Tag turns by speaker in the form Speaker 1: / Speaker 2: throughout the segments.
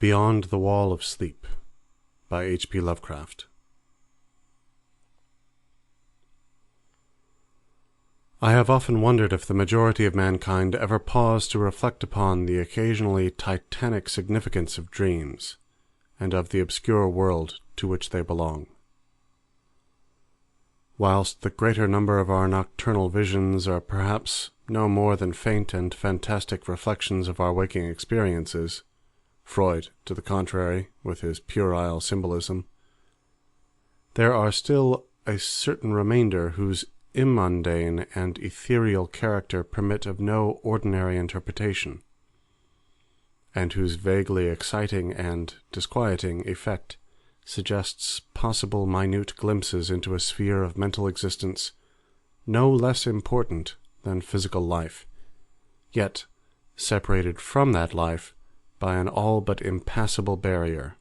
Speaker 1: Beyond the Wall of Sleep by H.P. Lovecraft. I have often wondered if the majority of mankind ever pause to reflect upon the occasionally titanic significance of dreams, and of the obscure world to which they belong. Whilst the greater number of our nocturnal visions are perhaps no more than faint and fantastic reflections of our waking experiences, Freud, to the contrary, with his puerile symbolism, there are still a certain remainder whose immundane and ethereal character permit of no ordinary interpretation, and whose vaguely exciting and disquieting effect suggests possible minute glimpses into a sphere of mental existence no less important than physical life, yet separated from that life by an all but impassable barrier.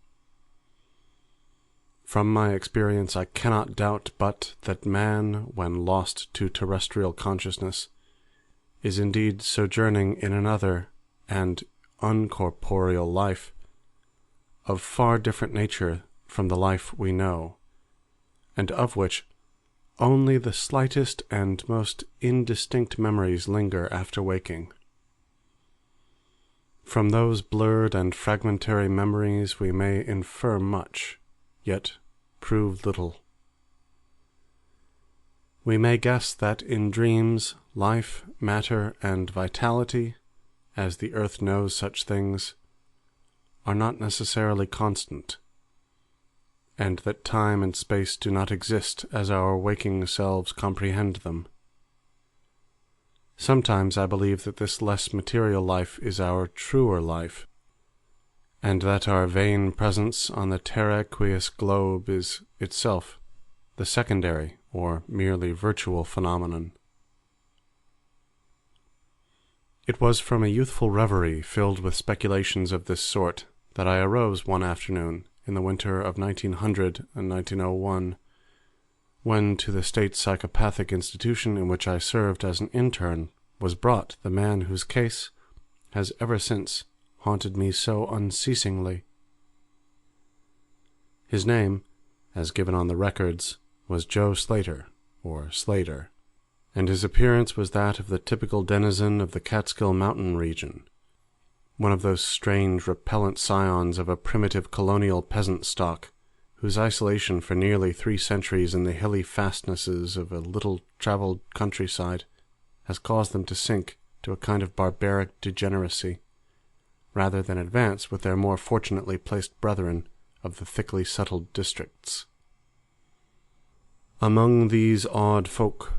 Speaker 1: From my experience, I cannot doubt but that man, when lost to terrestrial consciousness, is indeed sojourning in another and uncorporeal life, of far different nature from the life we know, and of which only the slightest and most indistinct memories linger after waking. From those blurred and fragmentary memories we may infer much, yet prove little. We may guess that in dreams, life, matter, and vitality, as the earth knows such things, are not necessarily constant, and that time and space do not exist as our waking selves comprehend them. Sometimes I believe that this less material life is our truer life, and that our vain presence on the terraqueous globe is itself the secondary or merely virtual phenomenon. It was from a youthful reverie filled with speculations of this sort that I arose one afternoon in the winter of 1900 and 1901, when to the state psychopathic institution in which I served as an intern was brought the man whose case has ever since haunted me so unceasingly. His name, as given on the records, was Joe Slater, or Slater, and his appearance was that of the typical denizen of the Catskill Mountain region, one of those strange, repellent scions of a primitive colonial peasant stock, whose isolation for nearly 3 centuries in the hilly fastnesses of a little-travelled countryside has caused them to sink to a kind of barbaric degeneracy, rather than advance with their more fortunately placed brethren of the thickly settled districts. Among these odd folk,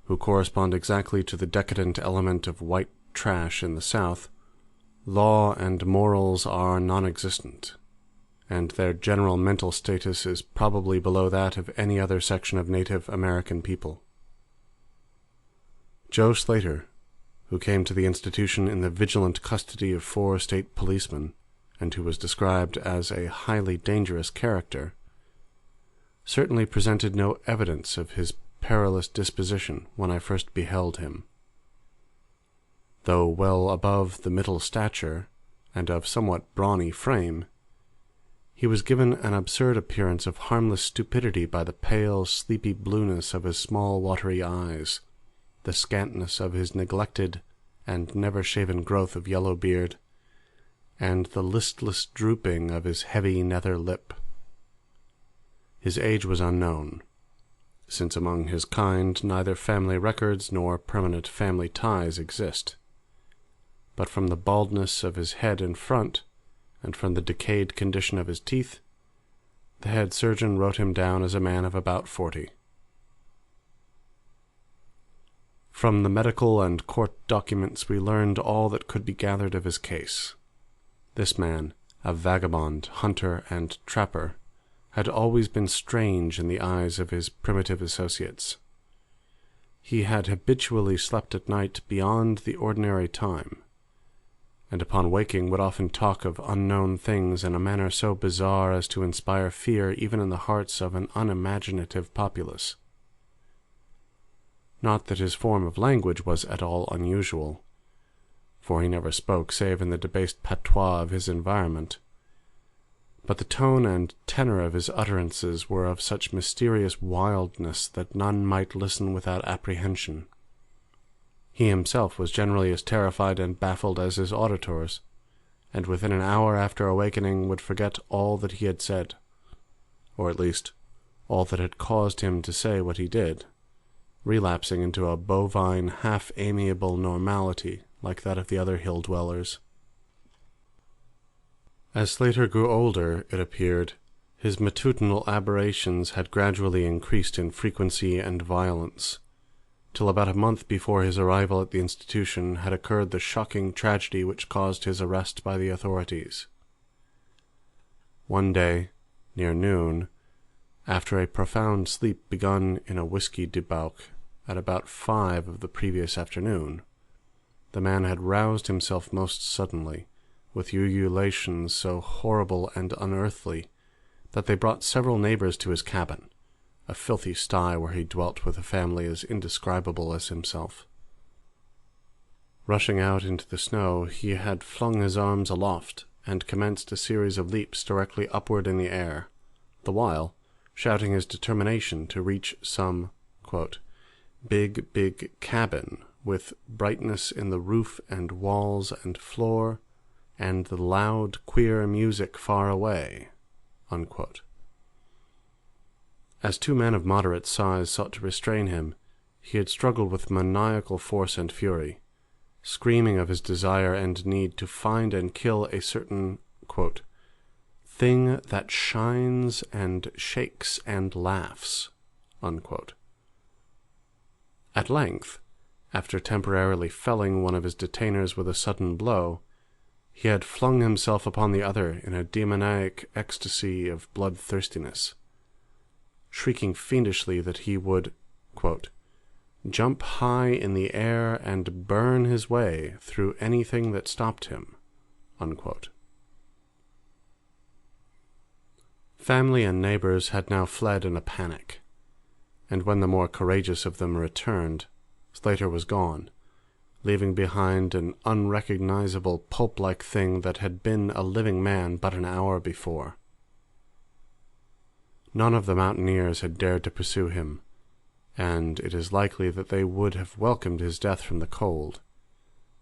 Speaker 1: who correspond exactly to the decadent element of white trash in the South, law and morals are non-existent, and their general mental status is probably below that of any other section of Native American people. Joe Slater, who came to the institution in the vigilant custody of 4 state policemen, and who was described as a highly dangerous character, certainly presented no evidence of his perilous disposition when I first beheld him. Though well above the middle stature, and of somewhat brawny frame, he was given an absurd appearance of harmless stupidity by the pale, sleepy blueness of his small watery eyes, the scantness of his neglected and never-shaven growth of yellow beard, and the listless drooping of his heavy nether lip. His age was unknown, since among his kind neither family records nor permanent family ties exist, but from the baldness of his head in front, and from the decayed condition of his teeth, the head surgeon wrote him down as a man of about 40. From the medical and court documents we learned all that could be gathered of his case. This man, a vagabond, hunter, and trapper, had always been strange in the eyes of his primitive associates. He had habitually slept at night beyond the ordinary time, and upon waking would often talk of unknown things in a manner so bizarre as to inspire fear even in the hearts of an unimaginative populace. Not that his form of language was at all unusual, for he never spoke save in the debased patois of his environment, but the tone and tenor of his utterances were of such mysterious wildness that none might listen without apprehension. He himself was generally as terrified and baffled as his auditors, and within an hour after awakening would forget all that he had said, or at least all that had caused him to say what he did, relapsing into a bovine, half-amiable normality like that of the other hill-dwellers. As Slater grew older, it appeared, his matutinal aberrations had gradually increased in frequency and violence, till about a month before his arrival at the institution had occurred the shocking tragedy which caused his arrest by the authorities. One day, near noon, after a profound sleep begun in a whiskey debauch at about 5 of the previous afternoon, the man had roused himself most suddenly, with ululations so horrible and unearthly that they brought several neighbors to his cabin, a filthy sty where he dwelt with a family as indescribable as himself. Rushing out into the snow, he had flung his arms aloft and commenced a series of leaps directly upward in the air, the while shouting his determination to reach some, quote, big cabin with brightness in the roof and walls and floor, and the loud, queer music far away, unquote. As 2 men of moderate size sought to restrain him, he had struggled with maniacal force and fury, screaming of his desire and need to find and kill a certain, quote, thing that shines and shakes and laughs, unquote. At length, after temporarily felling one of his detainers with a sudden blow, he had flung himself upon the other in a demoniac ecstasy of bloodthirstiness, shrieking fiendishly that he would, quote, jump high in the air and burn his way through anything that stopped him, unquote. Family and neighbors had now fled in a panic, and when the more courageous of them returned, Slater was gone, leaving behind an unrecognizable pulp-like thing that had been a living man but an hour before. None of the mountaineers had dared to pursue him, and it is likely that they would have welcomed his death from the cold.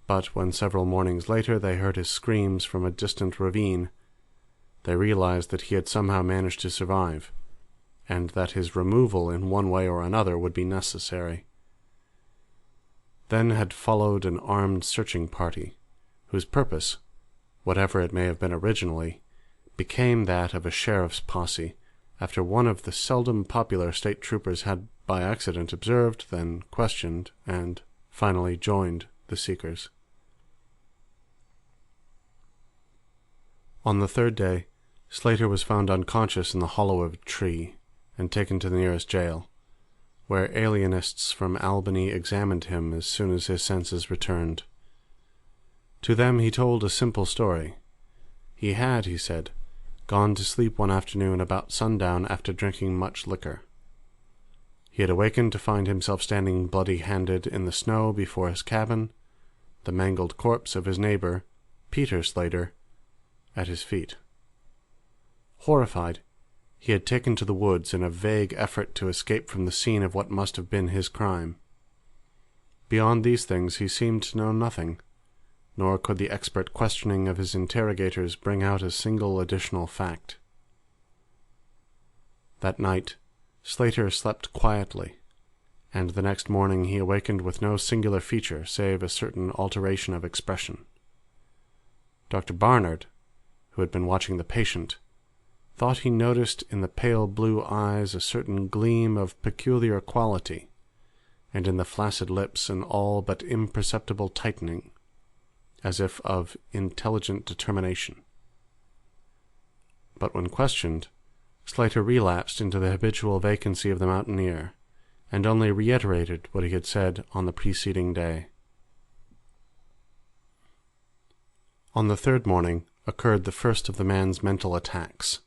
Speaker 1: But when several mornings later they heard his screams from a distant ravine, they realized that he had somehow managed to survive, and that his removal in one way or another would be necessary. Then had followed an armed searching party, whose purpose, whatever it may have been originally, became that of a sheriff's posse, after one of the seldom popular state troopers had by accident observed, then questioned, and finally joined the seekers. On the 3rd day, Slater was found unconscious in the hollow of a tree, and taken to the nearest jail, where alienists from Albany examined him as soon as his senses returned. To them he told a simple story. He had, he said, gone to sleep one afternoon about sundown after drinking much liquor. He had awakened to find himself standing bloody-handed in the snow before his cabin, the mangled corpse of his neighbor, Peter Slater, at his feet. Horrified, he had taken to the woods in a vague effort to escape from the scene of what must have been his crime. Beyond these things he seemed to know nothing, nor could the expert questioning of his interrogators bring out a single additional fact. That night, Slater slept quietly, and the next morning he awakened with no singular feature save a certain alteration of expression. Dr. Barnard, who had been watching the patient, thought he noticed in the pale blue eyes a certain gleam of peculiar quality, and in the flaccid lips an all but imperceptible tightening, as if of intelligent determination. But when questioned, Slater relapsed into the habitual vacancy of the mountaineer, and only reiterated what he had said on the preceding day. On the 3rd morning occurred the first of the man's mental attacks.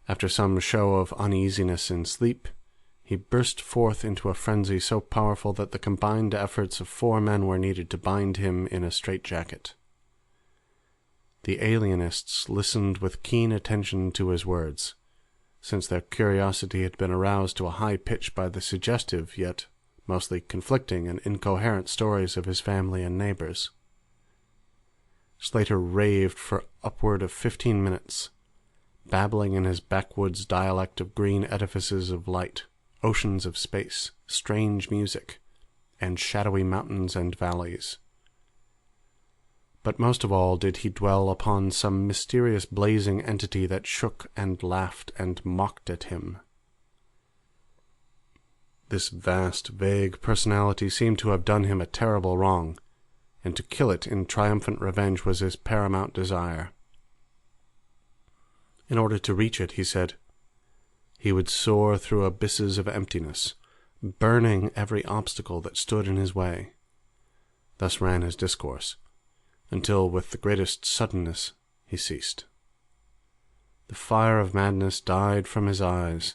Speaker 1: After some show of uneasiness in sleep, he burst forth into a frenzy so powerful that the combined efforts of 4 men were needed to bind him in a straitjacket. The alienists listened with keen attention to his words, since their curiosity had been aroused to a high pitch by the suggestive, yet mostly conflicting and incoherent stories of his family and neighbors. Slater raved for upward of 15 minutes, babbling in his backwoods dialect of green edifices of light, oceans of space, strange music, and shadowy mountains and valleys. But most of all did he dwell upon some mysterious blazing entity that shook and laughed and mocked at him. This vast, vague personality seemed to have done him a terrible wrong, and to kill it in triumphant revenge was his paramount desire. In order to reach it, he said, he would soar through abysses of emptiness, burning every obstacle that stood in his way. Thus ran his discourse, until with the greatest suddenness he ceased. The fire of madness died from his eyes,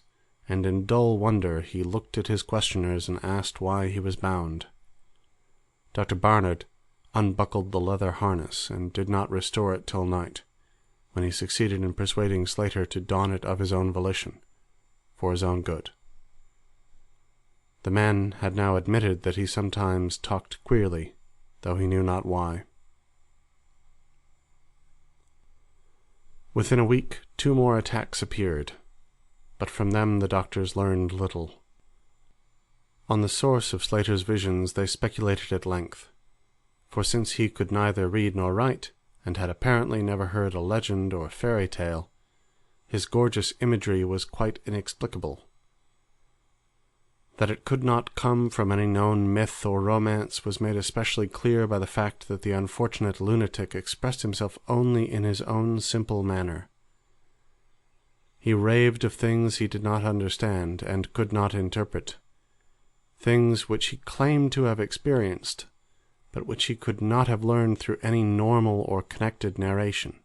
Speaker 1: and in dull wonder he looked at his questioners and asked why he was bound. Dr. Barnard unbuckled the leather harness and did not restore it till night, when he succeeded in persuading Slater to don it of his own volition, for his own good. The man had now admitted that he sometimes talked queerly, though he knew not why. Within a week, 2 more attacks appeared, but from them the doctors learned little. On the source of Slater's visions they speculated at length, for since he could neither read nor write, and had apparently never heard a legend or fairy tale, his gorgeous imagery was quite inexplicable. That it could not come from any known myth or romance was made especially clear by the fact that the unfortunate lunatic expressed himself only in his own simple manner. He raved of things he did not understand and could not interpret, things which he claimed to have experienced, but which he could not have learned through any normal or connected narration.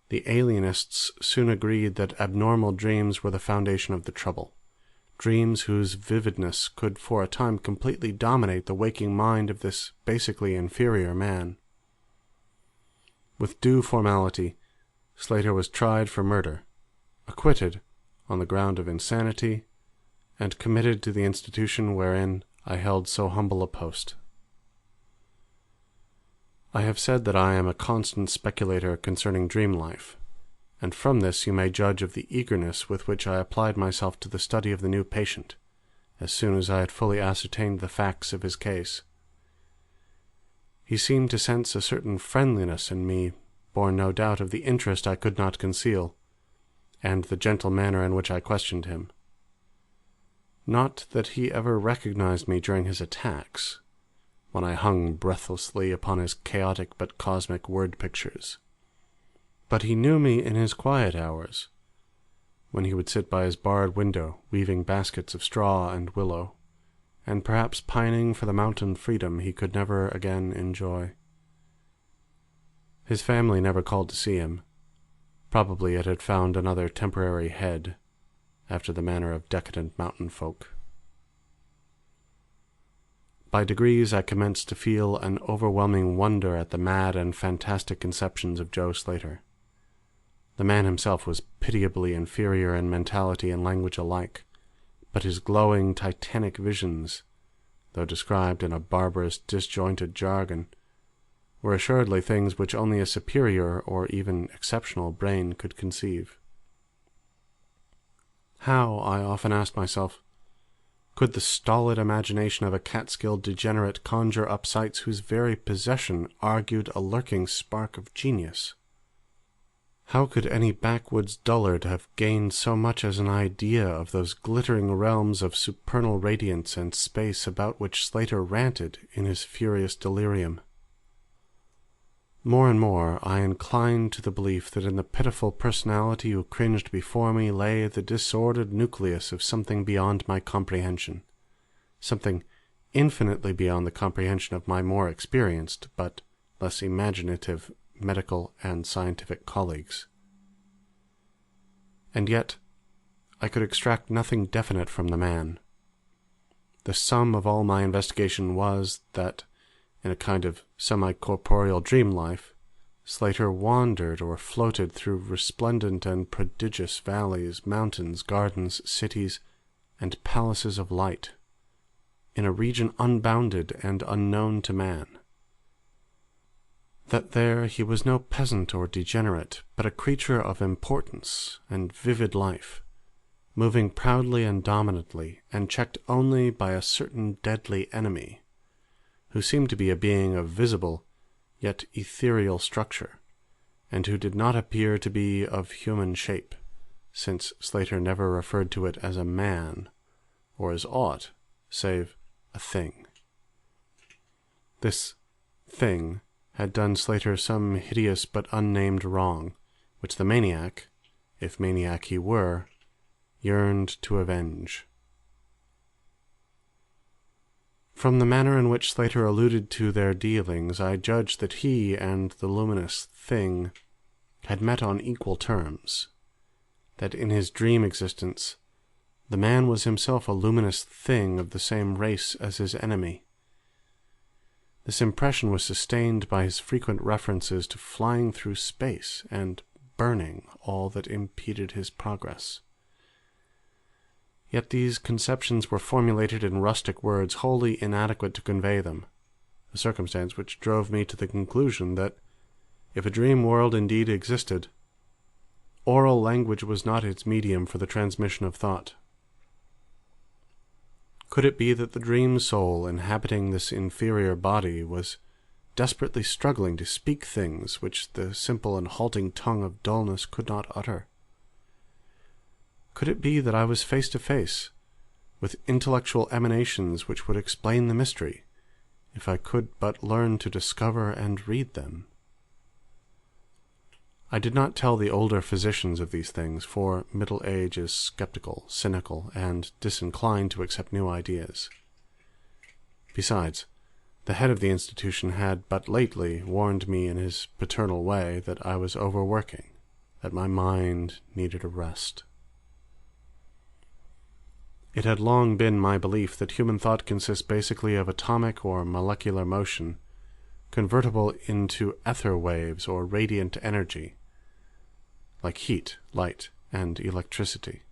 Speaker 1: The alienists soon agreed that abnormal dreams were the foundation of the trouble, dreams whose vividness could for a time completely dominate the waking mind of this basically inferior man. With due formality, Slater was tried for murder, acquitted on the ground of insanity, and committed to the institution wherein I held so humble a post. I have said that I am a constant speculator concerning dream life, and from this you may judge of the eagerness with which I applied myself to the study of the new patient, as soon as I had fully ascertained the facts of his case. He seemed to sense a certain friendliness in me, born no doubt of the interest I could not conceal, and the gentle manner in which I questioned him. Not that he ever recognized me during his attacks, when I hung breathlessly upon his chaotic but cosmic word pictures. But he knew me in his quiet hours, when he would sit by his barred window weaving baskets of straw and willow, and perhaps pining for the mountain freedom he could never again enjoy. His family never called to see him. Probably it had found another temporary head, after the manner of decadent mountain folk. By degrees I commenced to feel an overwhelming wonder at the mad and fantastic conceptions of Joe Slater. The man himself was pitiably inferior in mentality and language alike, but his glowing, titanic visions, though described in a barbarous, disjointed jargon, were assuredly things which only a superior or even exceptional brain could conceive. How, I often asked myself, could the stolid imagination of a Catskill degenerate conjure up sights whose very possession argued a lurking spark of genius? How could any backwoods dullard have gained so much as an idea of those glittering realms of supernal radiance and space about which Slater ranted in his furious delirium? More and more I inclined to the belief that in the pitiful personality who cringed before me lay the disordered nucleus of something beyond my comprehension, something infinitely beyond the comprehension of my more experienced, but less imaginative medical and scientific colleagues. And yet I could extract nothing definite from the man. The sum of all my investigation was that, in a kind of semi-corporeal dream life, Slater wandered or floated through resplendent and prodigious valleys, mountains, gardens, cities, and palaces of light, in a region unbounded and unknown to man. That there he was no peasant or degenerate, but a creature of importance and vivid life, moving proudly and dominantly, and checked only by a certain deadly enemy, who seemed to be a being of visible yet ethereal structure, and who did not appear to be of human shape, since Slater never referred to it as a man, or as aught save a thing. This thing had done Slater some hideous but unnamed wrong, which the maniac, if maniac he were, yearned to avenge. From the manner in which Slater alluded to their dealings, I judged that he and the luminous thing had met on equal terms, that in his dream existence the man was himself a luminous thing of the same race as his enemy. This impression was sustained by his frequent references to flying through space and burning all that impeded his progress. Yet these conceptions were formulated in rustic words wholly inadequate to convey them, a circumstance which drove me to the conclusion that, if a dream world indeed existed, oral language was not its medium for the transmission of thought. Could it be that the dream soul inhabiting this inferior body was desperately struggling to speak things which the simple and halting tongue of dullness could not utter? Could it be that I was face to face with intellectual emanations which would explain the mystery, if I could but learn to discover and read them? I did not tell the older physicians of these things, for middle age is skeptical, cynical, and disinclined to accept new ideas. Besides, the head of the institution had but lately warned me in his paternal way that I was overworking, that my mind needed a rest. It had long been my belief that human thought consists basically of atomic or molecular motion, convertible into ether waves or radiant energy, like heat, light, and electricity.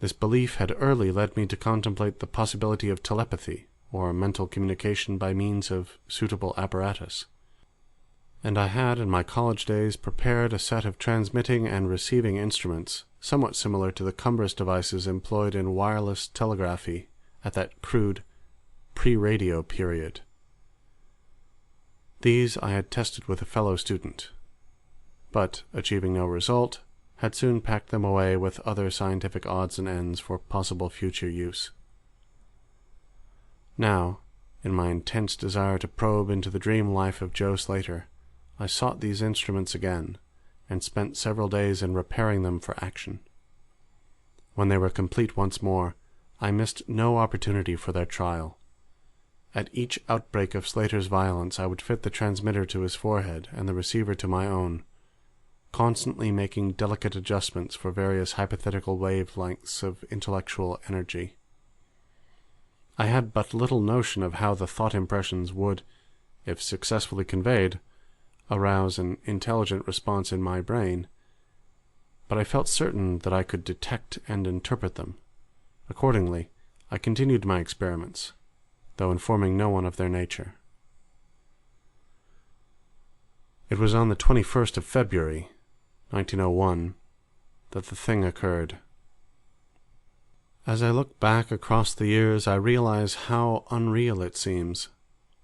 Speaker 1: This belief had early led me to contemplate the possibility of telepathy, or mental communication by means of suitable apparatus, and I had in my college days prepared a set of transmitting and receiving instruments somewhat similar to the cumbrous devices employed in wireless telegraphy at that crude pre-radio period. These I had tested with a fellow student, but, achieving no result, had soon packed them away with other scientific odds and ends for possible future use. Now, in my intense desire to probe into the dream life of Joe Slater, I sought these instruments again, and spent several days in repairing them for action. When they were complete once more, I missed no opportunity for their trial. At each outbreak of Slater's violence I would fit the transmitter to his forehead and the receiver to my own, constantly making delicate adjustments for various hypothetical wavelengths of intellectual energy. I had but little notion of how the thought impressions would, if successfully conveyed, arouse an intelligent response in my brain, but I felt certain that I could detect and interpret them. Accordingly, I continued my experiments, though informing no one of their nature. It was on the 21st of February, 1901, that the thing occurred. As I look back across the years, I realize how unreal it seems,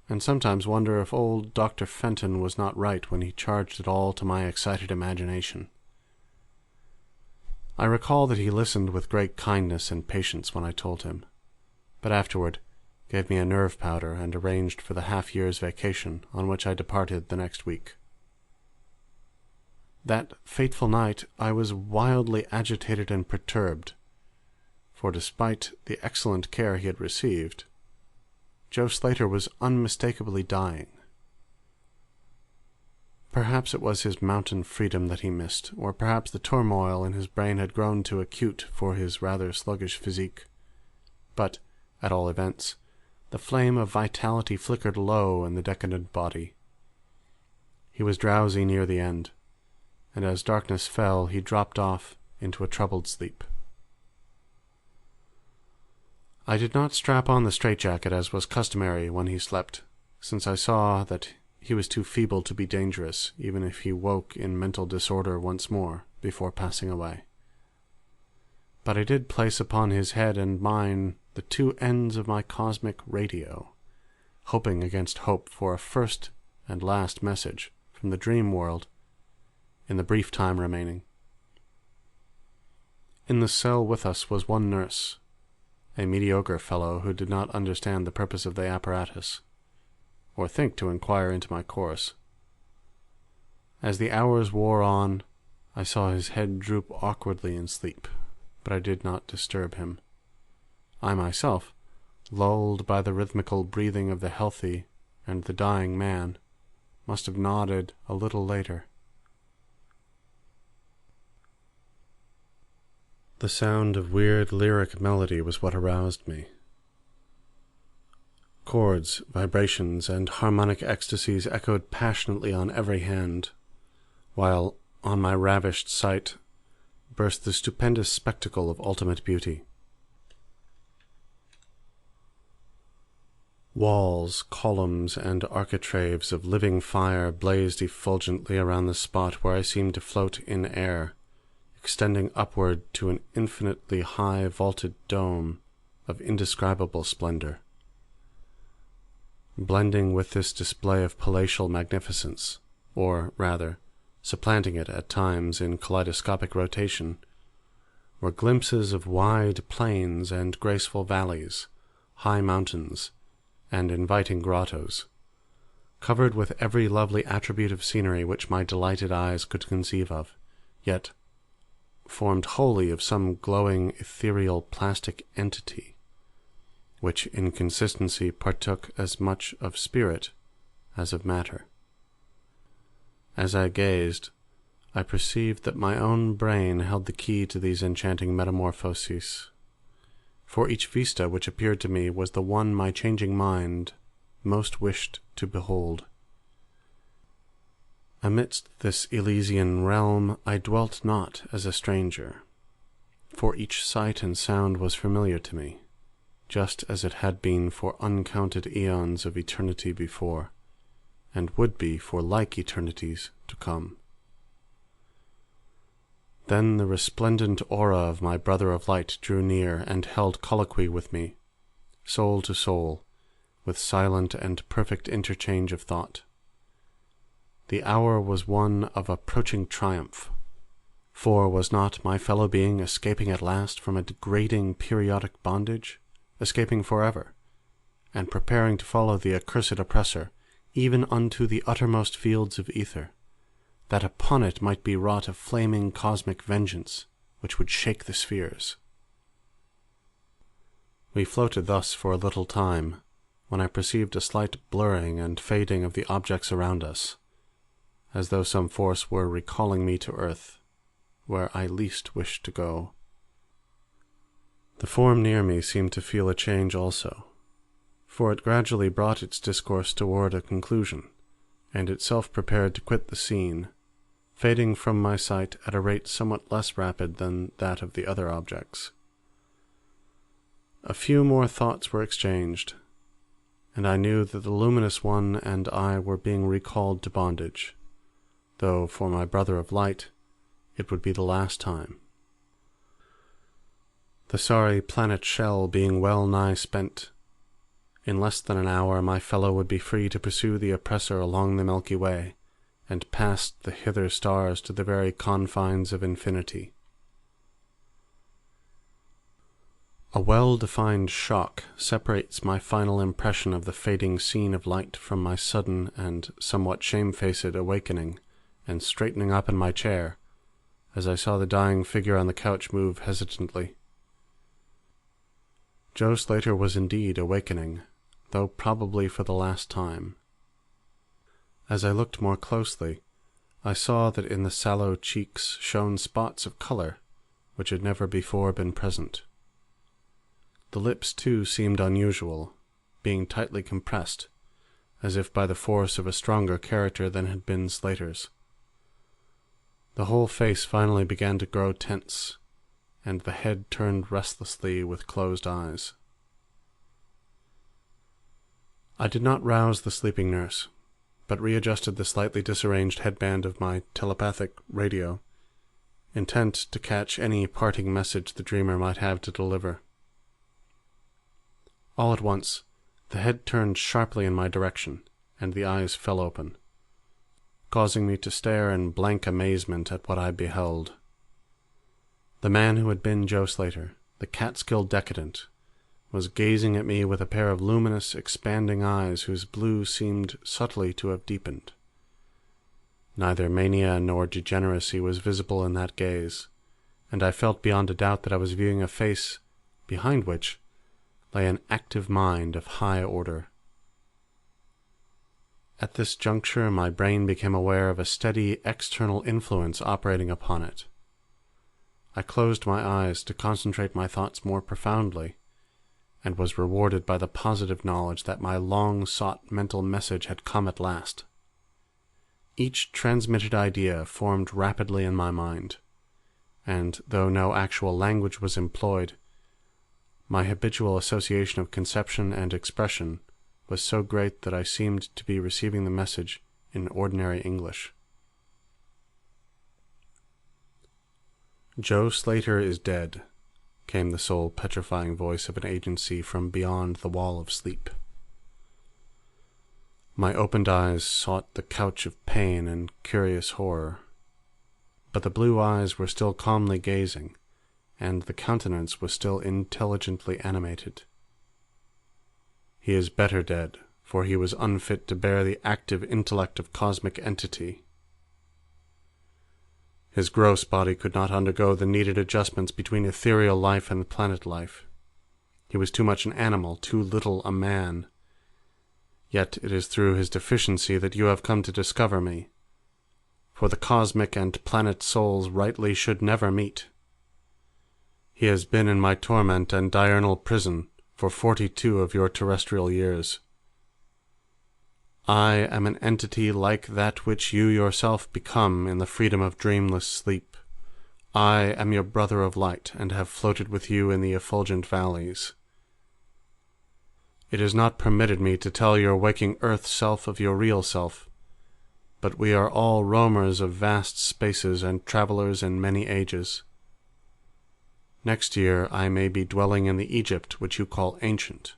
Speaker 1: and sometimes wonder if old Dr. Fenton was not right when he charged it all to my excited imagination. I recall that he listened with great kindness and patience when I told him, but afterward gave me a nerve powder and arranged for the half-year's vacation on which I departed the next week. That fateful night I was wildly agitated and perturbed, for despite the excellent care he had received, Joe Slater was unmistakably dying. Perhaps it was his mountain freedom that he missed, or perhaps the turmoil in his brain had grown too acute for his rather sluggish physique. But, at all events, the flame of vitality flickered low in the decadent body. He was drowsy near the end, and as darkness fell, he dropped off into a troubled sleep. I did not strap on the straitjacket as was customary when he slept, since I saw that he was too feeble to be dangerous, even if he woke in mental disorder once more before passing away. But I did place upon his head and mine the two ends of my cosmic radio, hoping against hope for a first and last message from the dream world in the brief time remaining. In the cell with us was one nurse, a mediocre fellow who did not understand the purpose of the apparatus, or think to inquire into my course. As the hours wore on, I saw his head droop awkwardly in sleep, but I did not disturb him. I myself, lulled by the rhythmical breathing of the healthy and the dying man, must have nodded a little later. The sound of weird lyric melody was what aroused me. Chords, vibrations, and harmonic ecstasies echoed passionately on every hand, while on my ravished sight burst the stupendous spectacle of ultimate beauty. Walls, columns, and architraves of living fire blazed effulgently around the spot where I seemed to float in air, extending upward to an infinitely high vaulted dome of indescribable splendor. Blending with this display of palatial magnificence, or rather, supplanting it at times in kaleidoscopic rotation, were glimpses of wide plains and graceful valleys, high mountains, and inviting grottos, covered with every lovely attribute of scenery which my delighted eyes could conceive of, yet formed wholly of some glowing ethereal plastic entity, which in consistency partook as much of spirit as of matter. As I gazed, I perceived that my own brain held the key to these enchanting metamorphoses, for each vista which appeared to me was the one my changing mind most wished to behold. Amidst this Elysian realm I dwelt not as a stranger, for each sight and sound was familiar to me, just as it had been for uncounted eons of eternity before, and would be for like eternities to come. Then the resplendent aura of my brother of light drew near and held colloquy with me, soul to soul, with silent and perfect interchange of thought. The hour was one of approaching triumph, for was not my fellow being escaping at last from a degrading periodic bondage, escaping forever, and preparing to follow the accursed oppressor, even unto the uttermost fields of ether, that upon it might be wrought a flaming cosmic vengeance which would shake the spheres. We floated thus for a little time, when I perceived a slight blurring and fading of the objects around us, as though some force were recalling me to earth, where I least wished to go. The form near me seemed to feel a change also, for it gradually brought its discourse toward a conclusion, and itself prepared to quit the scene, fading from my sight at a rate somewhat less rapid than that of the other objects. A few more thoughts were exchanged, and I knew that the luminous one and I were being recalled to bondage, though for my brother of light it would be the last time. The sorry planet shell being well nigh spent, in less than an hour my fellow would be free to pursue the oppressor along the Milky Way, and past the hither stars to the very confines of infinity. A well-defined shock separates my final impression of the fading scene of light from my sudden and somewhat shamefaced awakening and straightening up in my chair, as I saw the dying figure on the couch move hesitantly. Joe Slater was indeed awakening, though probably for the last time. As I looked more closely, I saw that in the sallow cheeks shone spots of color which had never before been present. The lips, too, seemed unusual, being tightly compressed, as if by the force of a stronger character than had been Slater's. The whole face finally began to grow tense, and the head turned restlessly with closed eyes. I did not rouse the sleeping nurse, but readjusted the slightly disarranged headband of my telepathic radio, intent to catch any parting message the dreamer might have to deliver. All at once, the head turned sharply in my direction, and the eyes fell open, causing me to stare in blank amazement at what I beheld. The man who had been Joe Slater, the Catskill decadent, was gazing at me with a pair of luminous, expanding eyes whose blue seemed subtly to have deepened. Neither mania nor degeneracy was visible in that gaze, and I felt beyond a doubt that I was viewing a face behind which lay an active mind of high order. At this juncture my brain became aware of a steady external influence operating upon it. I closed my eyes to concentrate my thoughts more profoundly, and was rewarded by the positive knowledge that my long-sought mental message had come at last. Each transmitted idea formed rapidly in my mind, and though no actual language was employed, my habitual association of conception and expression was so great that I seemed to be receiving the message in ordinary English. "Joe Slater is dead," came the soul-petrifying voice of an agency from beyond the wall of sleep. My opened eyes sought the couch of pain and curious horror, but the blue eyes were still calmly gazing, and the countenance was still intelligently animated. "He is better dead, for he was unfit to bear the active intellect of cosmic entity. His gross body could not undergo the needed adjustments between ethereal life and planet life. He was too much an animal, too little a man. Yet it is through his deficiency that you have come to discover me, for the cosmic and planet souls rightly should never meet. He has been in my torment and diurnal prison for 42 of your terrestrial years. I am an entity like that which you yourself become in the freedom of dreamless sleep. I am your brother of light, and have floated with you in the effulgent valleys. It is not permitted me to tell your waking earth self of your real self, but we are all roamers of vast spaces and travelers in many ages. Next year I may be dwelling in the Egypt which you call ancient,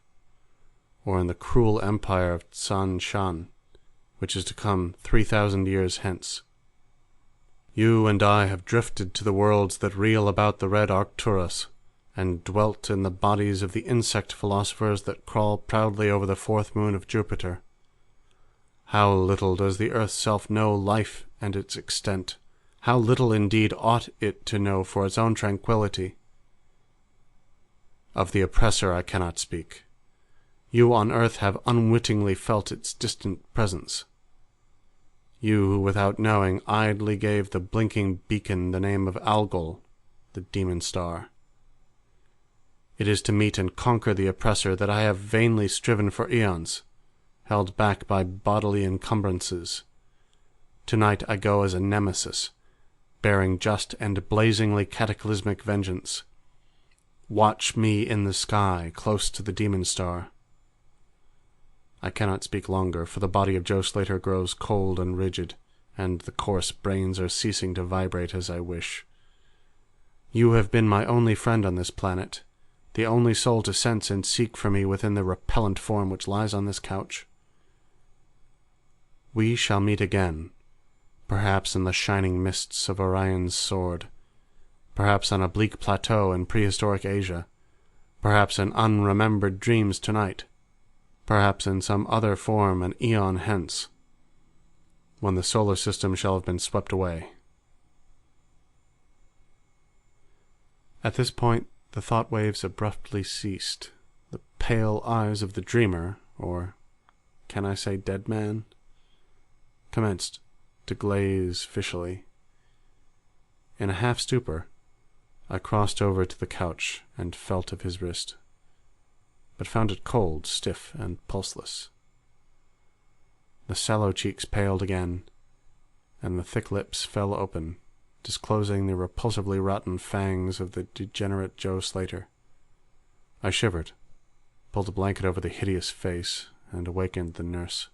Speaker 1: or in the cruel empire of Tsan Shan, which is to come 3,000 years hence. You and I have drifted to the worlds that reel about the red Arcturus, and dwelt in the bodies of the insect philosophers that crawl proudly over the fourth moon of Jupiter. How little does the earth's self know life and its extent! How little indeed ought it to know for its own tranquillity! Of the oppressor I cannot speak. You on earth have unwittingly felt its distant presence. You who, without knowing, idly gave the blinking beacon the name of Algol, the demon star. It is to meet and conquer the oppressor that I have vainly striven for eons, held back by bodily encumbrances. Tonight I go as a nemesis, bearing just and blazingly cataclysmic vengeance. Watch me in the sky, close to the demon star. I cannot speak longer, for the body of Joe Slater grows cold and rigid, and the coarse brains are ceasing to vibrate as I wish. You have been my only friend on this planet, the only soul to sense and seek for me within the repellent form which lies on this couch. We shall meet again, perhaps in the shining mists of Orion's sword, perhaps on a bleak plateau in prehistoric Asia, perhaps in unremembered dreams tonight, perhaps in some other form an eon hence, when the solar system shall have been swept away. At this point, the thought waves abruptly ceased. The pale eyes of the dreamer, or can I say dead man, commenced to glaze fishily. In a half-stupor, I crossed over to the couch and felt of his wrist, but found it cold, stiff, and pulseless. The sallow cheeks paled again, and the thick lips fell open, disclosing the repulsively rotten fangs of the degenerate Joe Slater. I shivered, pulled a blanket over the hideous face, and awakened the nurse.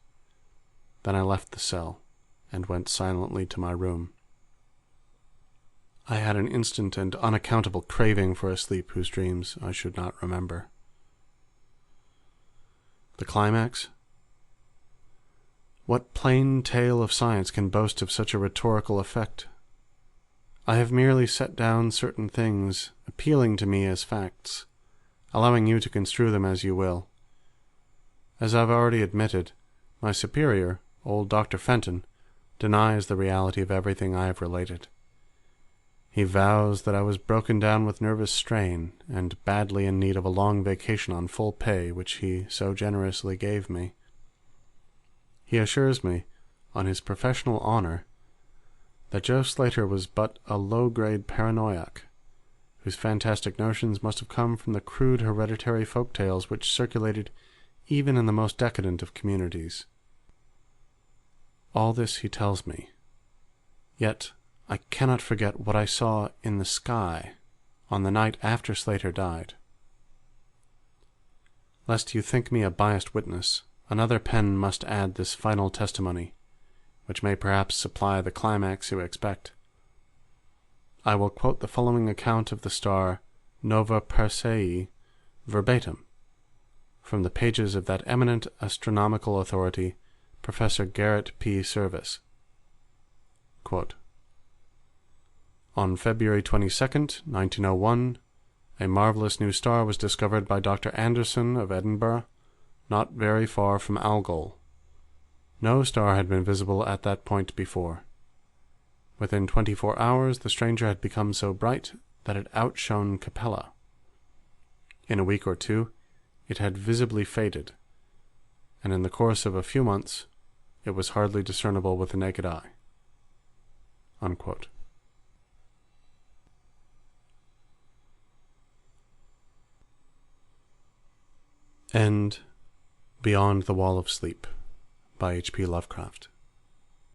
Speaker 1: Then I left the cell, and went silently to my room. I had an instant and unaccountable craving for a sleep whose dreams I should not remember. The climax? What plain tale of science can boast of such a rhetorical effect? I have merely set down certain things, appealing to me as facts, allowing you to construe them as you will. As I've already admitted, my superior, old Dr. Fenton, denies the reality of everything I have related. He vows that I was broken down with nervous strain and badly in need of a long vacation on full pay which he so generously gave me. He assures me, on his professional honor, that Joe Slater was but a low-grade paranoiac, whose fantastic notions must have come from the crude hereditary folk tales which circulated even in the most decadent of communities. All this he tells me, yet I cannot forget what I saw in the sky on the night after Slater died. Lest you think me a biased witness, another pen must add this final testimony, which may perhaps supply the climax you expect. I will quote the following account of the star Nova Persei verbatim, from the pages of that eminent astronomical authority, Professor Garrett P. Serviss. Quote, on February 22nd, 1901, a marvelous new star was discovered by Dr. Anderson of Edinburgh, not very far from Algol. No star had been visible at that point before. Within 24 hours, the stranger had become so bright that it outshone Capella. In a week or two, it had visibly faded, and in the course of a few months, it was hardly discernible with the naked eye. Unquote. End Beyond the Wall of Sleep by H.P. Lovecraft.